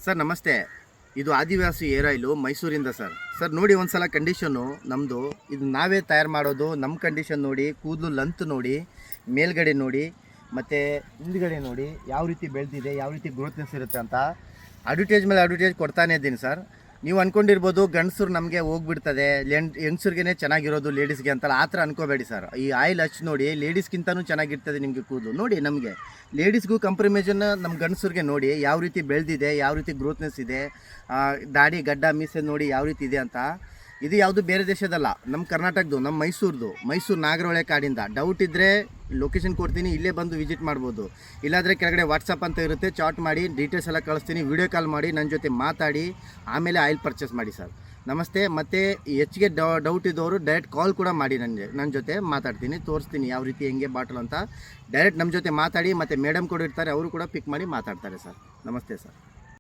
Sir ನಮಸ್ತೆ. ಇದು ಆದಿವಾಸಿ air oil ಮೈಸೂರಿಂದ ಸರ್. ಸರ್ ನೋಡಿ ಒಂದ್ಸಲ ಕಂಡೀಷನ್ನು ನಮ್ಮದು ಇದು ನಾವೇ ತಯಾರು ಮಾಡೋದು. ನಮ್ಮ ಕಂಡೀಷನ್ ನೋಡಿ, ಕೂದಲು ಲೆಂತ್ ನೋಡಿ, ಮೇಲ್ಗಡೆ ನೋಡಿ, ಮತ್ತು ಹಿಂದ್ಗಡೆ ನೋಡಿ ಯಾವ ರೀತಿ ಬೆಳೆದಿದೆ, ಯಾವ ರೀತಿ ಗ್ರೋತ್ನೆಸ್ ಇರುತ್ತೆ ಅಂತ ಅಡ್ವರ್ಟೈಸ್ ಮೇಲೆ ಅಡ್ವರ್ಟೈಸ್ ಕೊಡ್ತಾನೆ ಇದ್ದೀನಿ ಸರ್. ನೀವು ಅಂದ್ಕೊಂಡಿರ್ಬೋದು ಗಂಡಸರು ನಮಗೆ ಹೋಗ್ಬಿಡ್ತದೆ, ಯಂಗ್ಸರ್ಗೆ ಚೆನ್ನಾಗಿರೋದು ಲೇಡೀಸ್ಗೆ ಅಂತಲ್ಲ, ಆ ಥರ ಅನ್ಕೋಬೇಡಿ ಸರ್. ಈ ಆಯಿಲ್ ಹಚ್ಚಿ ನೋಡಿ, ಲೇಡೀಸ್ಗಿಂತನೂ ಚೆನ್ನಾಗಿರ್ತದೆ ನಿಮಗೆ ಕೂದಲು. ನೋಡಿ ನಮಗೆ ಲೇಡೀಸ್ಗೂ ಕಂಪ್ರಿಮೇಷನ್ ನಮ್ಮ ಗಂಡಸರಿಗೆ ನೋಡಿ ಯಾವ ರೀತಿ ಬೆಳೆದಿದೆ, ಯಾವ ರೀತಿ ಗ್ರೋತ್ನೆಸ್ ಇದೆ, ದಾಡಿ ಗಡ್ಡ ಮೀಸೆ ನೋಡಿ ಯಾವ ರೀತಿ ಇದೆ ಅಂತ. ಇದು ಯಾವುದು ಬೇರೆ ದೇಶದಲ್ಲ, ನಮ್ಮ ಕರ್ನಾಟಕದ್ದು, ನಮ್ಮ ಮೈಸೂರು ನಾಗರಹೊಳೆ ಕಾಡಿಂದ. ಡೌಟ್ ಇದ್ದರೆ ಲೊಕೇಶನ್ ಕೊಡ್ತೀನಿ, ಇಲ್ಲೇ ಬಂದು ವಿಸಿಟ್ ಮಾಡ್ಬೋದು. ಇಲ್ಲಾಂದರೆ ಕೆಳಗಡೆ ವಾಟ್ಸಪ್ ಅಂತ ಇರುತ್ತೆ, ಚಾಟ್ ಮಾಡಿ ಡೀಟೇಲ್ಸ್ ಎಲ್ಲ ಕಳಿಸ್ತೀನಿ, ವಿಡಿಯೋ ಕಾಲ್ ಮಾಡಿ ನನ್ನ ಜೊತೆ ಮಾತಾಡಿ ಆಮೇಲೆ ಆಯಿಲ್ ಪರ್ಚೇಸ್ ಮಾಡಿ ಸರ್. ನಮಸ್ತೆ. ಮತ್ತು ಹೆಚ್ಚಿಗೆ ಡೌಟ್ ಇದ್ದವರು ಡೈರೆಕ್ಟ್ ಕಾಲ್ ಕೂಡ ಮಾಡಿ ನನ್ನ ಜೊತೆ ಮಾತಾಡ್ತೀನಿ, ತೋರಿಸ್ತೀನಿ ಯಾವ ರೀತಿ ಹೆಂಗೆ ಬಾಟಲ್ ಅಂತ. ಡೈರೆಕ್ಟ್ ನಮ್ಮ ಜೊತೆ ಮಾತಾಡಿ, ಮತ್ತು ಮೇಡಮ್ ಕೂಡ ಇರ್ತಾರೆ, ಅವರು ಕೂಡ ಪಿಕ್ ಮಾಡಿ ಮಾತಾಡ್ತಾರೆ ಸರ್. ನಮಸ್ತೆ ಸರ್.